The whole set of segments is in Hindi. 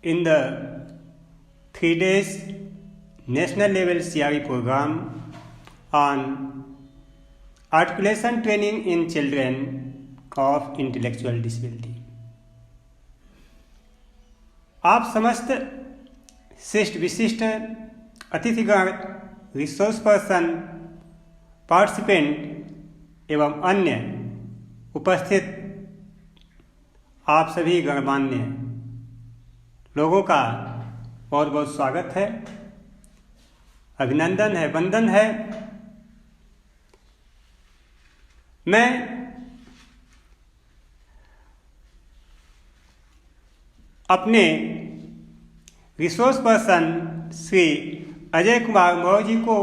in the 3 days national level CRE program on articulation training in children of intellectual disability. आप समस्त श्रेष्ठ विशिष्ट अतिथिगण, रिसोर्स पर्सन, पार्टिसिपेंट एवं अन्य उपस्थित आप सभी गणमान्य लोगों का बहुत बहुत स्वागत है, अभिनंदन है, वंदन है। मैं अपने रिसोर्स पर्सन श्री अजय कुमार मौर्य जी को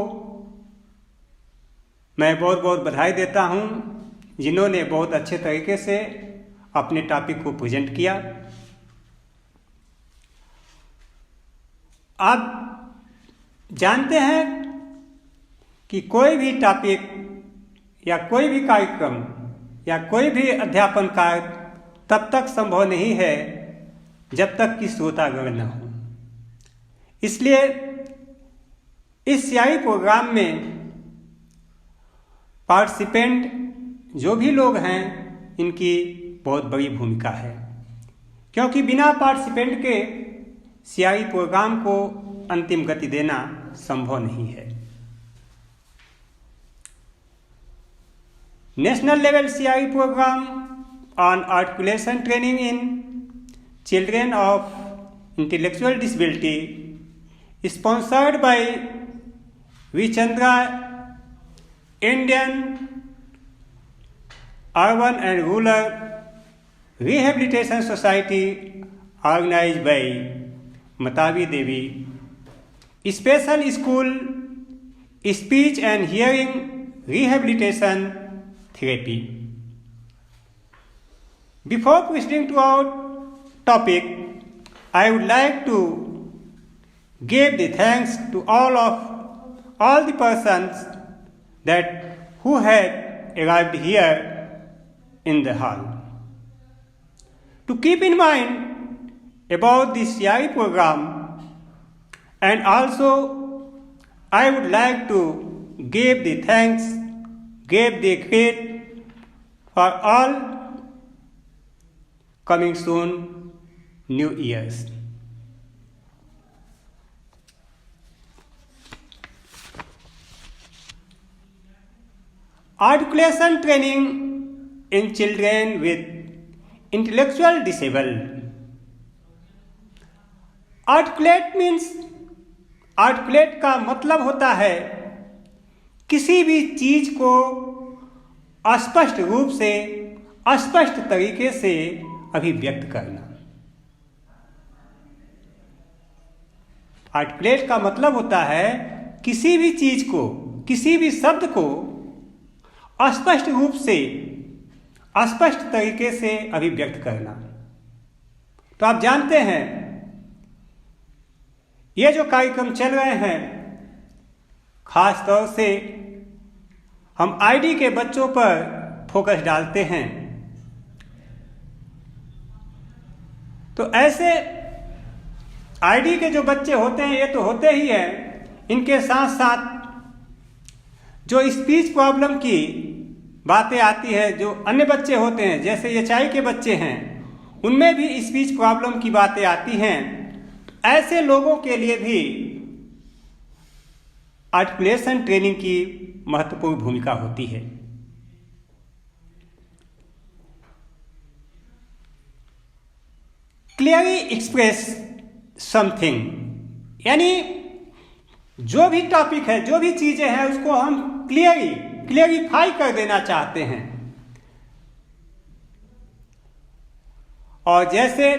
मैं बहुत बहुत बधाई देता हूं, जिन्होंने बहुत अच्छे तरीके से अपने टॉपिक को प्रेजेंट किया। आप जानते हैं कि कोई भी टॉपिक या कोई भी कार्यक्रम या कोई भी अध्यापन कार्य तब तक संभव नहीं है जब तक कि श्रोतागण न हो। इसलिए इस CRE प्रोग्राम में पार्टिसिपेंट जो भी लोग हैं, इनकी बहुत बड़ी भूमिका है, क्योंकि बिना पार्टिसिपेंट के CRE प्रोग्राम को अंतिम गति देना संभव नहीं है। National level CRE program on articulation training in children of intellectual disability sponsored by विचंद्रा Indian urban and rural rehabilitation society organized by Matavi Devi special school speech and hearing rehabilitation therapy. Before proceeding to our topic, I would like to give the thanks to all the persons who had arrived here in the hall. To keep in mind about this CRE program, and also I would like to give the thanks, give the credit for all coming soon new years. Articulation training in children with intellectual disability. Articulate का मतलब होता है किसी भी चीज को स्पष्ट रूप से, स्पष्ट तरीके से अभिव्यक्त करना। आर्टिकुलेट का मतलब होता है किसी भी चीज को, किसी भी शब्द को स्पष्ट रूप से, स्पष्ट तरीके से अभिव्यक्त करना। तो आप जानते हैं ये जो कार्यक्रम चल रहे हैं, खास तौर से हम ID के बच्चों पर फोकस डालते हैं। तो ऐसे ID के जो बच्चे होते हैं, ये तो होते ही हैं, इनके साथ साथ जो स्पीच प्रॉब्लम की बातें आती है, जो अन्य बच्चे होते हैं जैसे HI के बच्चे हैं, उनमें भी स्पीच प्रॉब्लम की बातें आती हैं। ऐसे लोगों के लिए भी आर्टिकुलेशन ट्रेनिंग की महत्वपूर्ण भूमिका होती है। क्लियरली एक्सप्रेस समथिंग, यानी जो भी टॉपिक है, जो भी चीजें हैं, उसको हम क्लियरिफाई कर देना चाहते हैं। और जैसे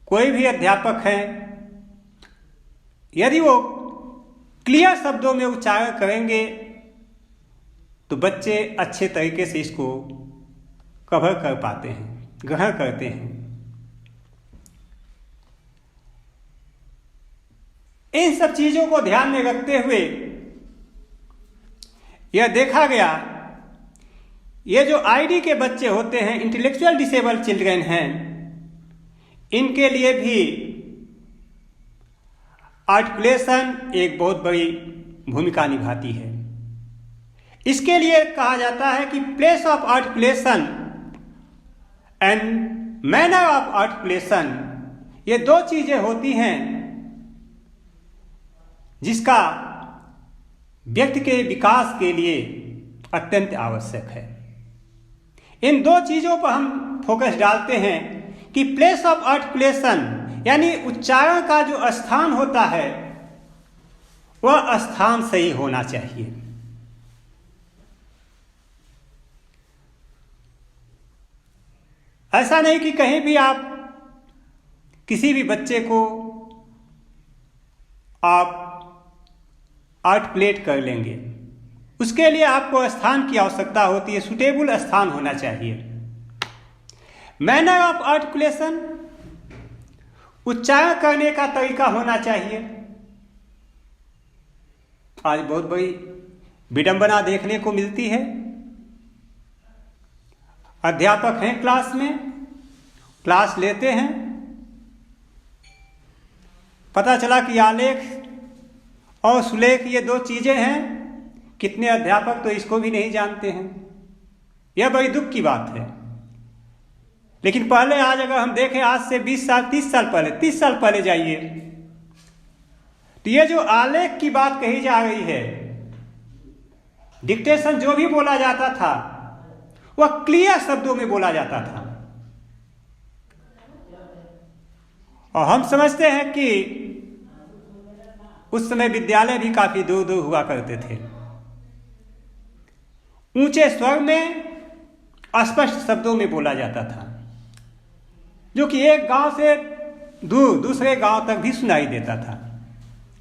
कोई भी अध्यापक है, यदि वो क्लियर शब्दों में उच्चारण करेंगे तो बच्चे अच्छे तरीके से इसको कवर कर पाते हैं, ग्रहण करते हैं। इन सब चीजों को ध्यान में रखते हुए यह देखा गया, ये जो ID के बच्चे होते हैं, इंटेलेक्चुअल डिसेबल चिल्ड्रेन हैं, इनके लिए भी आर्टिकुलेशन एक बहुत बड़ी भूमिका निभाती है। इसके लिए कहा जाता है कि place of articulation and manner of articulation, ये दो चीजें होती हैं जिसका व्यक्ति के विकास के लिए अत्यंत आवश्यक है। इन दो चीजों पर हम फोकस डालते हैं कि प्लेस ऑफ आर्टिकुलेशन यानी उच्चारण का जो स्थान होता है वह स्थान सही होना चाहिए। ऐसा नहीं कि कहीं भी आप किसी भी बच्चे को आप आर्टिकुलेट कर लेंगे, उसके लिए आपको स्थान की आवश्यकता होती है, सुटेबल स्थान होना चाहिए। मैनर ऑफ आर्टिकुलेशन, उच्चारण करने का तरीका होना चाहिए। आज बहुत बड़ी विडंबना देखने को मिलती है। अध्यापक हैं क्लास में, क्लास लेते हैं, पता चला कि आलेख और सुलेख ये दो चीजें हैं, कितने अध्यापक तो इसको भी नहीं जानते हैं। यह बड़ी दुख की बात है। लेकिन पहले आज अगर हम देखें, आज से 20 साल 30 साल पहले 30 साल पहले जाइए तो ये जो आलेख की बात कही जा रही है, डिक्टेशन जो भी बोला जाता था वह क्लियर शब्दों में बोला जाता था। और हम समझते हैं कि उस समय विद्यालय भी काफी दूर दूर हुआ करते थे। ऊंचे स्वर में स्पष्ट शब्दों में बोला जाता था, जो कि एक गांव से दूर दूसरे गांव तक भी सुनाई देता था।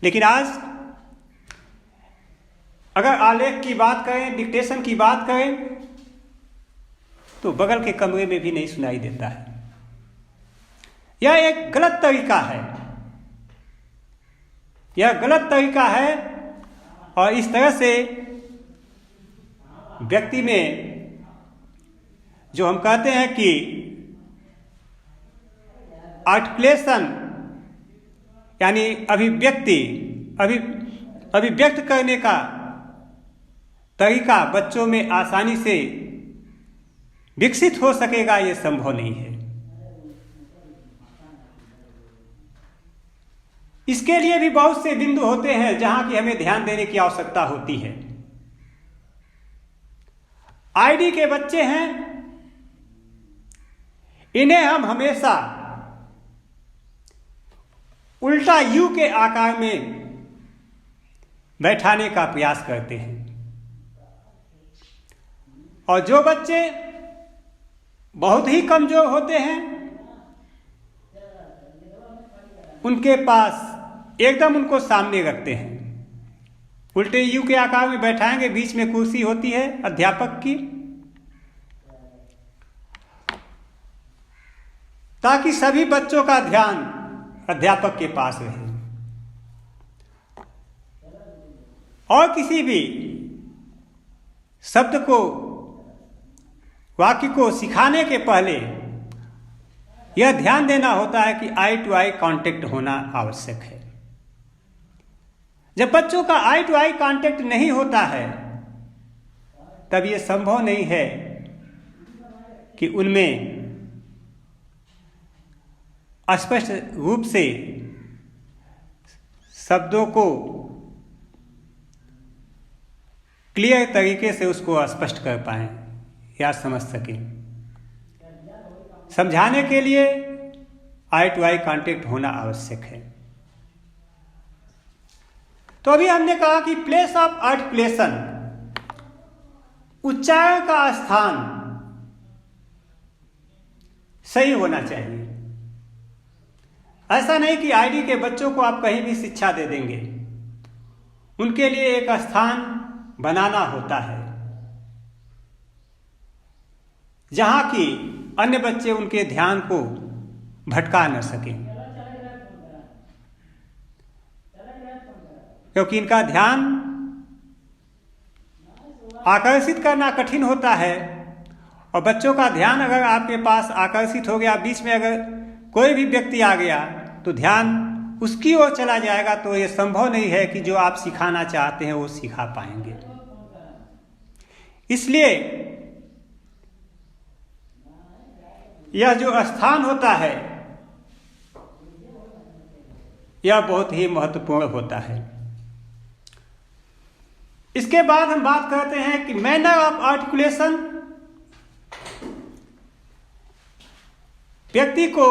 लेकिन आज अगर आलेख की बात करें, डिक्टेशन की बात करें, तो बगल के कमरे में भी नहीं सुनाई देता है। यह एक गलत तरीका है, यह गलत तरीका है। और इस तरह से व्यक्ति में जो हम कहते हैं कि आर्टिकुलेशन यानी अभिव्यक्त करने का तरीका बच्चों में आसानी से विकसित हो सकेगा, यह संभव नहीं है। इसके लिए भी बहुत से बिंदु होते हैं जहां की हमें ध्यान देने की आवश्यकता होती है। आईडी के बच्चे हैं, इन्हें हम हमेशा उल्टा यू के आकार में बैठाने का प्रयास करते हैं। और जो बच्चे बहुत ही कमजोर होते हैं, उनके पास एकदम उनको सामने रखते हैं, उल्टे यू के आकार में बैठाएंगे, बीच में कुर्सी होती है अध्यापक की, ताकि सभी बच्चों का ध्यान अध्यापक के पास रहे। और किसी भी शब्द को, वाक्य को सिखाने के पहले यह ध्यान देना होता है कि आई टू आई कांटेक्ट होना आवश्यक है। जब बच्चों का आई टू आई कांटेक्ट नहीं होता है, तब यह संभव नहीं है कि उनमें स्पष्ट रूप से शब्दों को क्लियर तरीके से उसको स्पष्ट कर पाएं या समझ सकें। समझाने के लिए आई टू आई कांटेक्ट होना आवश्यक है। तो अभी हमने कहा कि प्लेस ऑफ आर्टिकुलेशन, उच्चारण का स्थान सही होना चाहिए। ऐसा नहीं कि आईडी के बच्चों को आप कहीं भी शिक्षा दे देंगे, उनके लिए एक स्थान बनाना होता है जहां की अन्य बच्चे उनके ध्यान को भटका न सकें, क्योंकि इनका ध्यान आकर्षित करना कठिन होता है। और बच्चों का ध्यान अगर आपके पास आकर्षित हो गया, बीच में अगर कोई भी व्यक्ति आ गया, तो ध्यान उसकी ओर चला जाएगा तो ये संभव नहीं है कि जो आप सिखाना चाहते हैं वो सिखा पाएंगे। इसलिए यह जो स्थान होता है यह बहुत ही महत्वपूर्ण होता है। इसके बाद हम बात करते हैं कि मैनर ऑफ आर्टिकुलेशन। व्यक्ति को,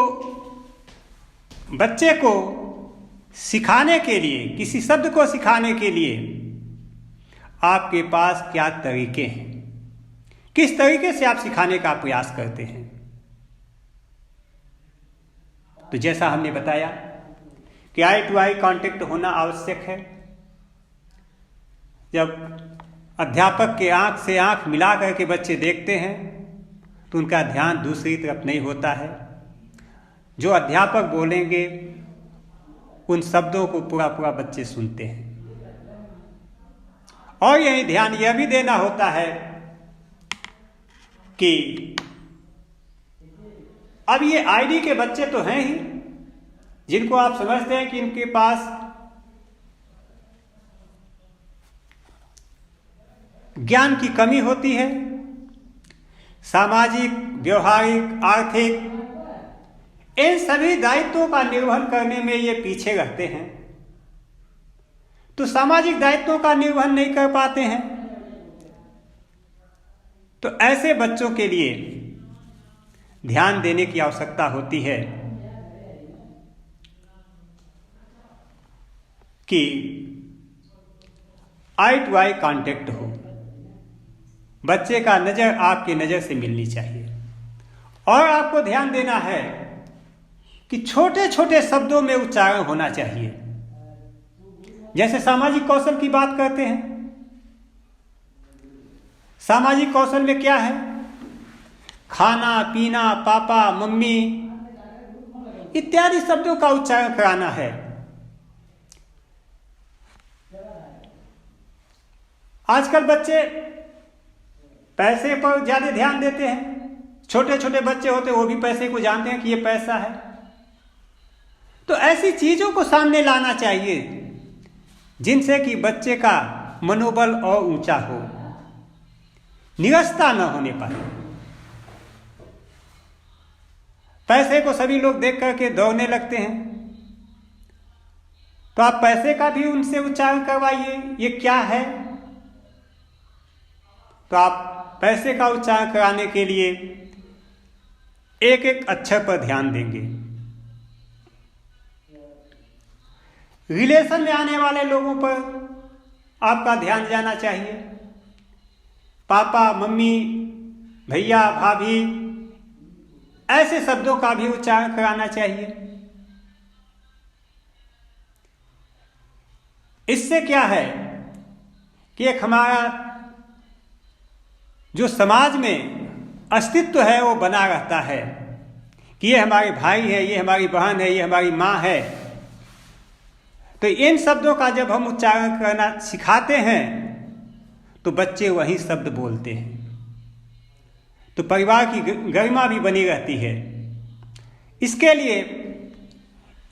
बच्चे को सिखाने के लिए, किसी शब्द को सिखाने के लिए आपके पास क्या तरीके हैं, किस तरीके से आप सिखाने का प्रयास करते हैं। तो जैसा हमने बताया कि आई टू आई कांटेक्ट होना आवश्यक है। जब अध्यापक के आंख से आंख मिला करके बच्चे देखते हैं तो उनका ध्यान दूसरी तरफ नहीं होता है। जो अध्यापक बोलेंगे उन शब्दों को पूरा पूरा बच्चे सुनते हैं। और यही ध्यान यह भी देना होता है कि अब ये आईडी के बच्चे तो हैं ही, जिनको आप समझते हैं कि इनके पास ज्ञान की कमी होती है, सामाजिक, व्यवहारिक, आर्थिक, इन सभी दायित्वों का निर्वहन करने में ये पीछे रहते हैं। तो सामाजिक दायित्वों का निर्वहन नहीं कर पाते हैं। तो ऐसे बच्चों के लिए ध्यान देने की आवश्यकता होती है कि आई टू आई कांटेक्ट हो। बच्चे का नजर आपकी नजर से मिलनी चाहिए। और आपको ध्यान देना है कि छोटे छोटे शब्दों में उच्चारण होना चाहिए। जैसे सामाजिक कौशल की बात करते हैं, सामाजिक कौशल में क्या है? खाना पीना, पापा मम्मी इत्यादि शब्दों का उच्चारण कराना है। आजकल बच्चे पैसे पर ज्यादा ध्यान देते हैं। छोटे छोटे बच्चे होते हैं वो भी पैसे को जानते हैं कि ये पैसा है। तो ऐसी चीजों को सामने लाना चाहिए जिनसे कि बच्चे का मनोबल और ऊंचा हो, निरस्ता न होने पाए। पैसे को सभी लोग देख करके दौड़ने लगते हैं, तो आप पैसे का भी उनसे उच्चारण करवाइए, ये क्या है। तो आप पैसे का उच्चारण कराने के लिए एक एक अक्षर पर ध्यान देंगे। रिलेशन में आने वाले लोगों पर आपका ध्यान जाना चाहिए। पापा मम्मी, भैया भाभी, ऐसे शब्दों का भी उच्चारण कराना चाहिए। इससे क्या है कि एक हमारा जो समाज में अस्तित्व है वो बना रहता है कि ये हमारे भाई है, ये हमारी बहन है, ये हमारी माँ है। तो इन शब्दों का जब हम उच्चारण करना सिखाते हैं तो बच्चे वही शब्द बोलते हैं। तो परिवार की गरिमा भी बनी रहती है। इसके लिए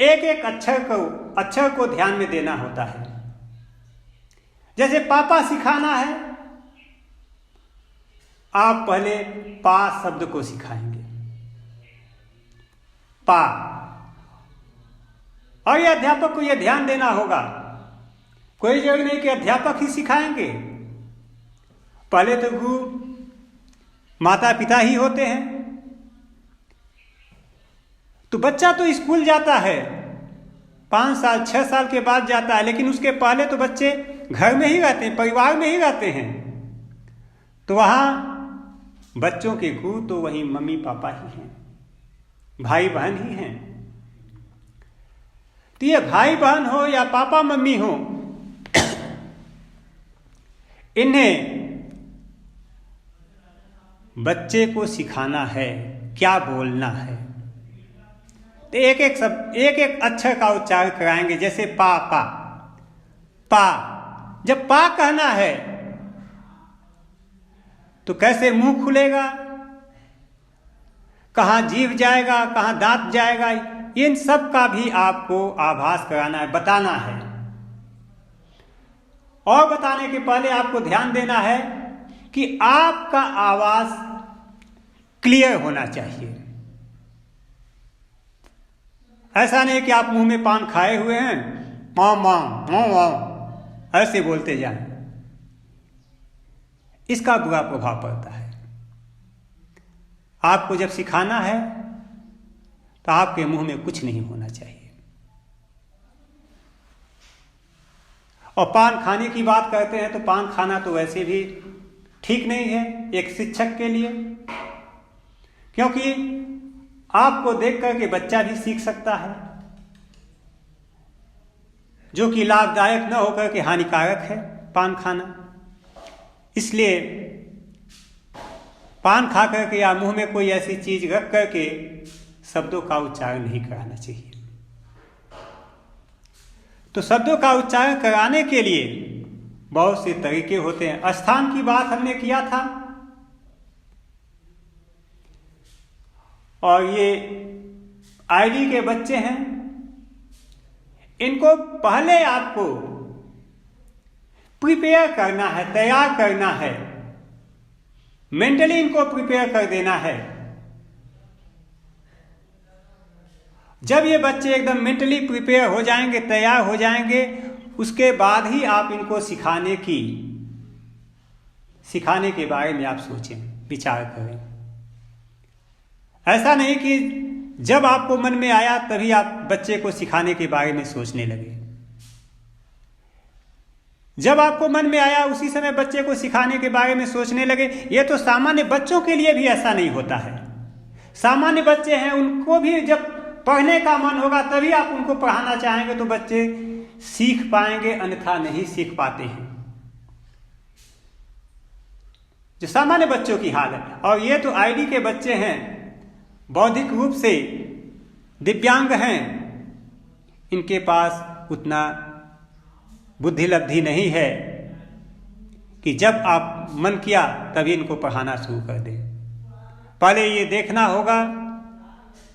एक एक अक्षर को ध्यान में देना होता है। जैसे पापा सिखाना है, आप पहले पा शब्द को सिखाएंगे, पा। और ये अध्यापक को यह ध्यान देना होगा, कोई जरूरी नहीं कि अध्यापक ही सिखाएंगे। पहले तो गुरु माता पिता ही होते हैं। तो बच्चा तो स्कूल जाता है, 5 साल 6 साल के बाद जाता है, लेकिन उसके पहले तो बच्चे घर में ही रहते हैं, परिवार में ही रहते हैं। तो वहाँ बच्चों के गुरु तो वही मम्मी पापा ही हैं, भाई बहन ही हैं। तो ये भाई बहन हो या पापा मम्मी हो, इन्हें बच्चे को सिखाना है क्या बोलना है। तो एक एक अक्षर का उच्चारण कराएंगे। जैसे पा पा पा, जब पा कहना है तो कैसे मुंह खुलेगा, कहाँ जीभ जाएगा, कहाँ दांत जाएगा, इन सब का भी आपको आभास कराना है, बताना है। और बताने के पहले आपको ध्यान देना है कि आपका आवाज क्लियर होना चाहिए। ऐसा नहीं कि आप मुंह में पान खाए हुए हैं, मां मां मां मां ऐसे बोलते जाएं, इसका बुरा प्रभाव पड़ता है। आपको जब सिखाना है तो आपके मुंह में कुछ नहीं होना चाहिए। और पान खाने की बात करते हैं तो पान खाना तो वैसे भी ठीक नहीं है एक शिक्षक के लिए, क्योंकि आपको देख करके बच्चा भी सीख सकता है, जो कि लाभदायक न होकर के हानिकारक है पान खाना। इसलिए पान खा करके या मुंह में कोई ऐसी चीज रख करके शब्दों का उच्चारण नहीं कराना चाहिए। तो शब्दों का उच्चारण कराने के लिए बहुत से तरीके होते हैं। स्थान की बात हमने किया था, और ये आईडी के बच्चे हैं, इनको पहले आपको प्रिपेयर करना है, तैयार करना है, मेंटली इनको प्रिपेयर कर देना है। जब ये बच्चे एकदम मेंटली प्रिपेयर हो जाएंगे, तैयार हो जाएंगे, उसके बाद ही आप इनको सिखाने के बारे में आप सोचें, विचार करें। ऐसा नहीं कि जब आपको मन में आया तभी आप बच्चे को सिखाने के बारे में सोचने लगे। जब आपको मन में आया उसी समय बच्चे को सिखाने के बारे में सोचने लगे। ये तो सामान्य बच्चों के लिए भी ऐसा नहीं होता है। सामान्य बच्चे हैं, उनको भी जब पढ़ने का मन होगा तभी आप उनको पढ़ाना चाहेंगे तो बच्चे सीख पाएंगे, अन्यथा नहीं सीख पाते हैं, जो सामान्य बच्चों की हाल है। और ये तो आईडी के बच्चे हैं, बौद्धिक रूप से दिव्यांग हैं, इनके पास उतना बुद्धि लब्धि नहीं है कि जब आप मन किया तभी इनको पढ़ाना शुरू कर दें। पहले ये देखना होगा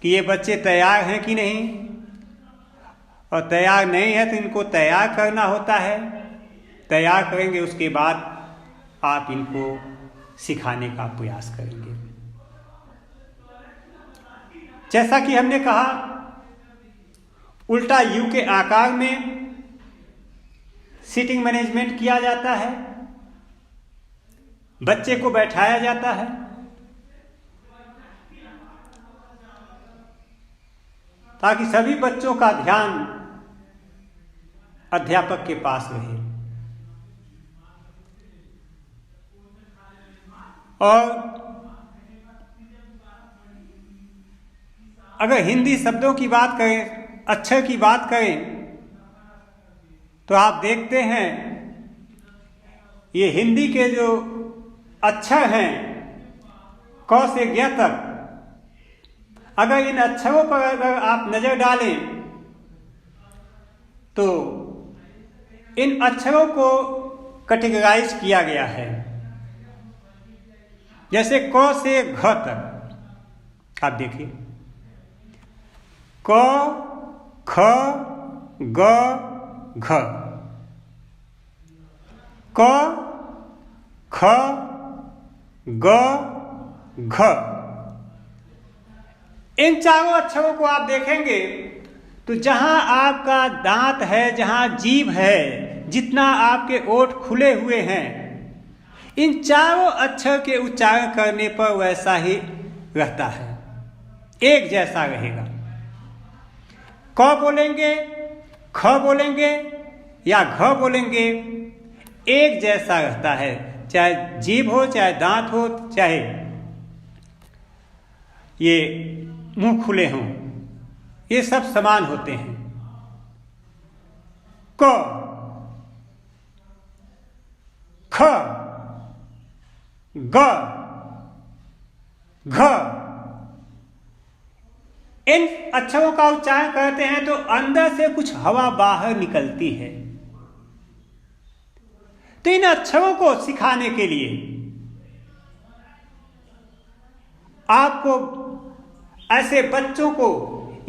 कि ये बच्चे तैयार हैं कि नहीं, और तैयार नहीं है तो इनको तैयार करना होता है। तैयार करेंगे उसके बाद आप इनको सिखाने का प्रयास करेंगे। जैसा कि हमने कहा, उल्टा यू के आकार में सीटिंग मैनेजमेंट किया जाता है, बच्चे को बैठाया जाता है, ताकि सभी बच्चों का ध्यान अध्यापक के पास रहे। और अगर हिंदी शब्दों की बात करें, अक्षर की बात करें, तो आप देखते हैं ये हिंदी के जो अक्षर हैं क से ज्ञ तक, अगर इन अक्षरों पर अगर आप नजर डालें तो इन अक्षरों को कैटेगराइज किया गया है। जैसे क से घ तक आप देखिए, क ख ग घ, क ख ग घ। इन चारों अक्षरों को आप देखेंगे तो जहां आपका दांत है, जहां जीभ है, जितना आपके ओठ खुले हुए हैं, इन चारों अक्षर के उच्चारण करने पर वैसा ही रहता है, एक जैसा रहेगा। क बोलेंगे, ख बोलेंगे या घ बोलेंगे, एक जैसा रहता है, चाहे जीभ हो, चाहे दांत हो, चाहे ये मुंह खुले हों, ये सब समान होते हैं। क, ख, ग, घ, इन अक्षरों का उच्चारण करते हैं तो अंदर से कुछ हवा बाहर निकलती है। तो इन अक्षरों को सिखाने के लिए आपको ऐसे बच्चों को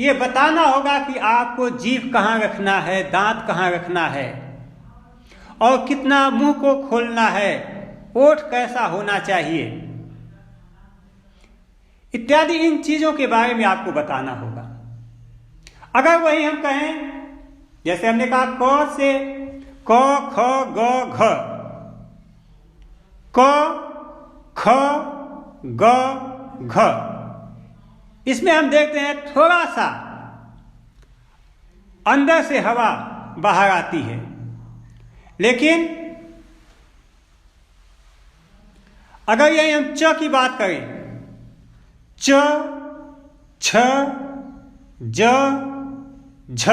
ये बताना होगा कि आपको जीभ कहाँ रखना है, दांत कहाँ रखना है, और कितना मुंह को खोलना है, ओठ कैसा होना चाहिए, इत्यादि इन चीजों के बारे में आपको बताना होगा। अगर वही हम कहें, जैसे हमने कहा क से क ख ग घ, क ख ग घ, इसमें हम देखते हैं थोड़ा सा अंदर से हवा बाहर आती है, लेकिन अगर यही हम च की बात करें, च छ ज झ,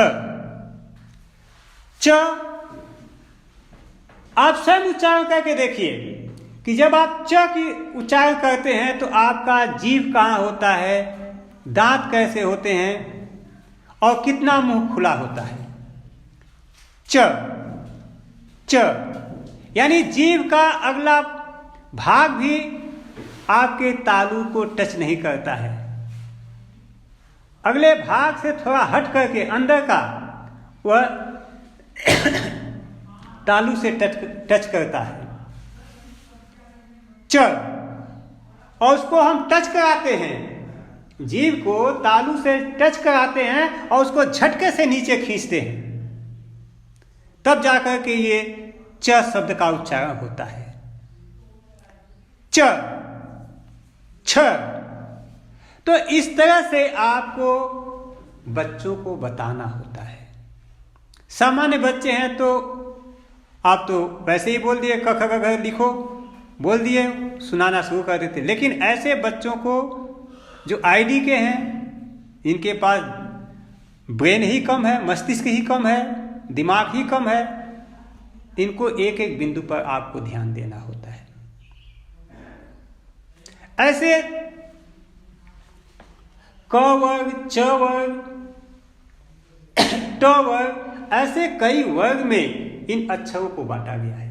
च, आप स्वयं उच्चारण करके देखिए कि जब आप च की उच्चारण करते हैं तो आपका जीभ कहाँ होता है, दांत कैसे होते हैं, और कितना मुंह खुला होता है। च, च यानी जीभ का अगला भाग भी आपके तालु को टच नहीं करता है, अगले भाग से थोड़ा हट करके अंदर का वह तालु से टच करता है। च, और उसको हम टच कराते हैं, जीभ को तालु से टच कराते हैं और उसको झटके से नीचे खींचते हैं, तब जाकर के ये च शब्द का उच्चारण होता है। च, छ, तो इस तरह से आपको बच्चों को बताना होता है। सामान्य बच्चे हैं तो आप तो वैसे ही बोल दिए, क ख ग घ लिखो, बोल दिए, सुनाना शुरू कर देते। लेकिन ऐसे बच्चों को जो आईडी के हैं, इनके पास ब्रेन ही कम है, मस्तिष्क ही कम है, दिमाग ही कम है, इनको एक एक बिंदु पर आपको ध्यान देना होता है। ऐसे क वर्ग, च वर्ग, ट वर्ग, ऐसे कई वर्ग में इन अक्षरों को बांटा गया है।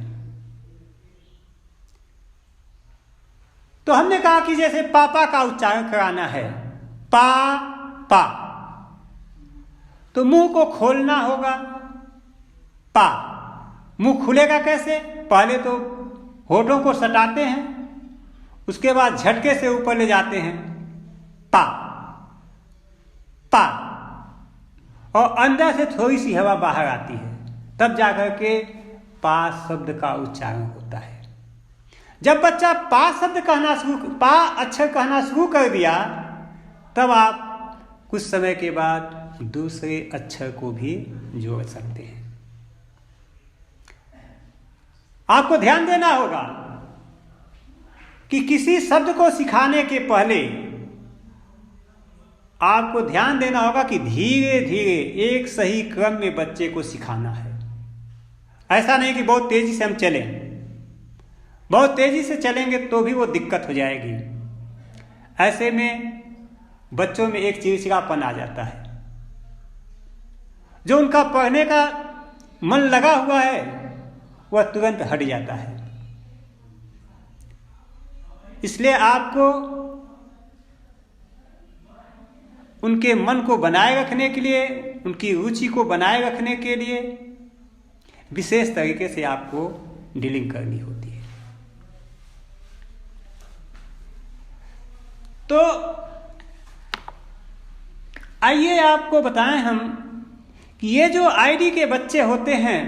तो हमने कहा कि जैसे पापा का उच्चारण कराना है, पा पा, तो मुंह को खोलना होगा, पा। मुंह खुलेगा कैसे? पहले तो होठों को सटाते हैं, उसके बाद झटके से ऊपर ले जाते हैं, पा पा, और अंदर से थोड़ी सी हवा बाहर आती है, तब जाकर के पा शब्द का उच्चारण होता है। जब बच्चा पा शब्द कहना पा अक्षर कहना शुरू कर दिया, तब आप कुछ समय के बाद दूसरे अक्षर को भी जोड़ सकते हैं। आपको ध्यान देना होगा कि किसी शब्द को सिखाने के पहले आपको ध्यान देना होगा कि धीरे धीरे एक सही क्रम में बच्चे को सिखाना है। ऐसा नहीं कि बहुत तेजी से हम चलें, बहुत तेजी से चलेंगे तो भी वो दिक्कत हो जाएगी। ऐसे में बच्चों में एक चिड़चिड़ापन आ जाता है, जो उनका पढ़ने का मन लगा हुआ है वह तुरंत हट जाता है। इसलिए आपको उनके मन को बनाए रखने के लिए, उनकी रुचि को बनाए रखने के लिए विशेष तरीके से आपको डीलिंग करनी होती है। तो आइए आपको बताएं हम कि ये जो आईडी के बच्चे होते हैं,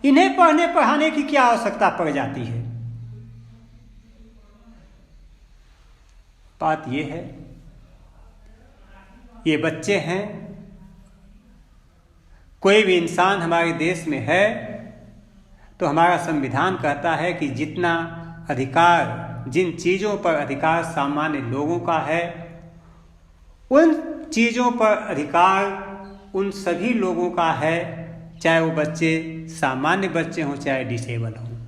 इन्हें पढ़ने पढ़ाने की क्या आवश्यकता पड़ जाती है। बात ये है, ये बच्चे हैं, कोई भी इंसान हमारे देश में है तो हमारा संविधान कहता है कि जितना अधिकार, जिन चीज़ों पर अधिकार सामान्य लोगों का है, उन चीज़ों पर अधिकार उन सभी लोगों का है, चाहे वो बच्चे सामान्य बच्चे हों चाहे डिसेबल हों।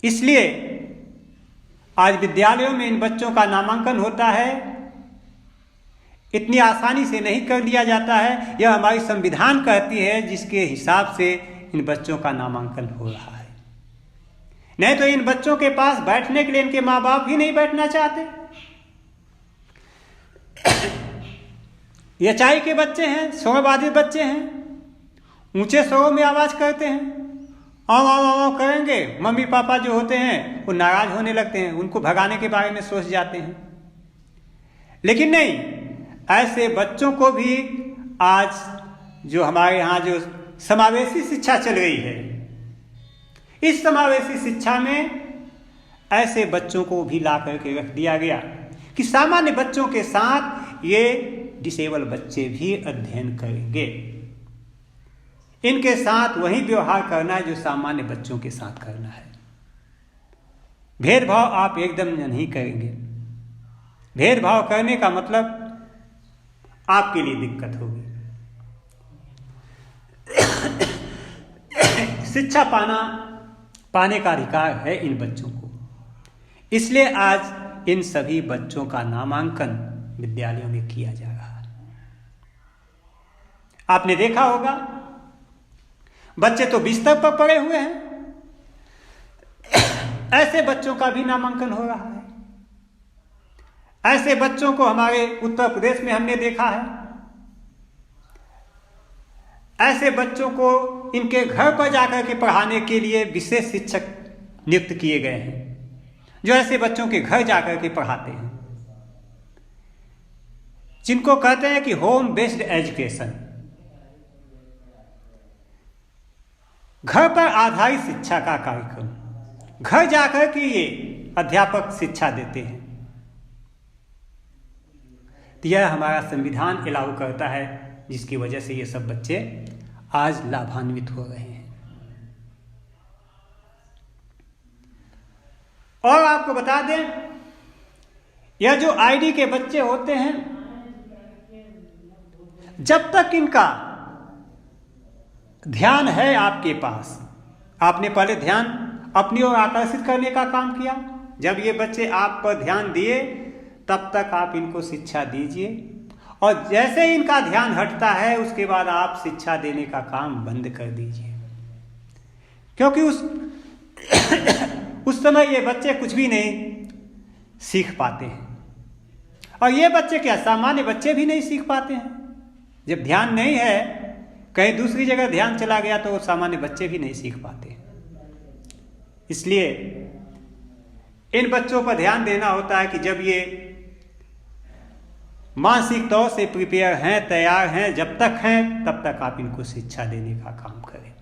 इसलिए आज विद्यालयों में इन बच्चों का नामांकन होता है, इतनी आसानी से नहीं कर लिया जाता है। यह हमारी संविधान कहती है जिसके हिसाब से इन बच्चों का नामांकन हो रहा है। नहीं तो इन बच्चों के पास बैठने के लिए इनके माँ बाप ही नहीं बैठना चाहते। ये चाय के बच्चे हैं, शोरबादी बच्चे हैं, ऊंचे शोरों में आवाज करते हैं, आओ आओ आओ करेंगे। मम्मी पापा जो होते हैं वो नाराज होने लगते हैं, उनको भगाने के बारे में सोच जाते हैं। लेकिन नहीं, ऐसे बच्चों को भी आज जो हमारे यहाँ जो समावेशी शिक्षा चल रही है, इस समावेशी शिक्षा में ऐसे बच्चों को भी ला करके रख दिया गया कि सामान्य बच्चों के साथ ये डिसेबल बच्चे भी अध्ययन करेंगे। इनके साथ वही व्यवहार करना है जो सामान्य बच्चों के साथ करना है। भेदभाव आप एकदम नहीं करेंगे। भेदभाव करने का मतलब आपके लिए दिक्कत होगी। शिक्षा पाने का अधिकार है इन बच्चों को, इसलिए आज इन सभी बच्चों का नामांकन विद्यालयों में किया जा रहा है। आपने देखा होगा बच्चे तो बिस्तर पर पड़े हुए हैं, ऐसे बच्चों का भी नामांकन हो रहा है। ऐसे बच्चों को हमारे उत्तर प्रदेश में हमने देखा है। ऐसे बच्चों को इनके घर पर जाकर के पढ़ाने के लिए विशेष शिक्षक नियुक्त किए गए हैं, जो ऐसे बच्चों के घर जाकर के पढ़ाते हैं, जिनको कहते हैं कि होम बेस्ड एजुकेशन, घर पर आधारित शिक्षा का कार्यक्रम। घर जाकर के ये अध्यापक शिक्षा देते हैं। तो यह हमारा संविधान अलाउ करता है, जिसकी वजह से ये सब बच्चे आज लाभान्वित हो रहे हैं। और आपको बता दें, यह जो आईडी के बच्चे होते हैं, जब तक इनका ध्यान है आपके पास, आपने पहले ध्यान अपनी ओर आकर्षित करने का काम किया। जब ये बच्चे आप पर ध्यान दिए तब तक आप इनको शिक्षा दीजिए, और जैसे ही इनका ध्यान हटता है उसके बाद आप शिक्षा देने का काम बंद कर दीजिए, क्योंकि उस समय ये बच्चे कुछ भी नहीं सीख पाते हैं। और ये बच्चे क्या, सामान्य बच्चे भी नहीं सीख पाते हैं। जब ध्यान नहीं है, कहीं दूसरी जगह ध्यान चला गया, तो सामान्य बच्चे भी नहीं सीख पाते। इसलिए इन बच्चों पर ध्यान देना होता है कि जब ये मानसिक तौर से प्रिपेयर हैं, तैयार हैं, जब तक हैं तब तक आप इनको शिक्षा देने का काम करें।